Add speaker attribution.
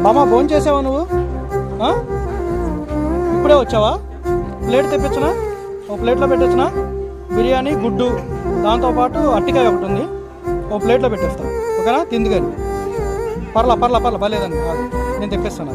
Speaker 1: బామ్మ భోజనం చేసావా నువ్వు? ఆ? ఇప్పుడే వచ్చావా? ప్లేట్ తెప్పించనా? ఓ ప్లేట్లో పెట్టొచ్చునా? బిర్యానీ గుడ్డు దాంతోపాటు అట్టికాయ ఒకటి ఉంది, ఓ ప్లేట్లో పెట్టేస్తాను. ఓకేనా? తింది కానీ పర్లా పర్లా పర్లా పర్లేదండి, నేను తెప్పిస్తాను.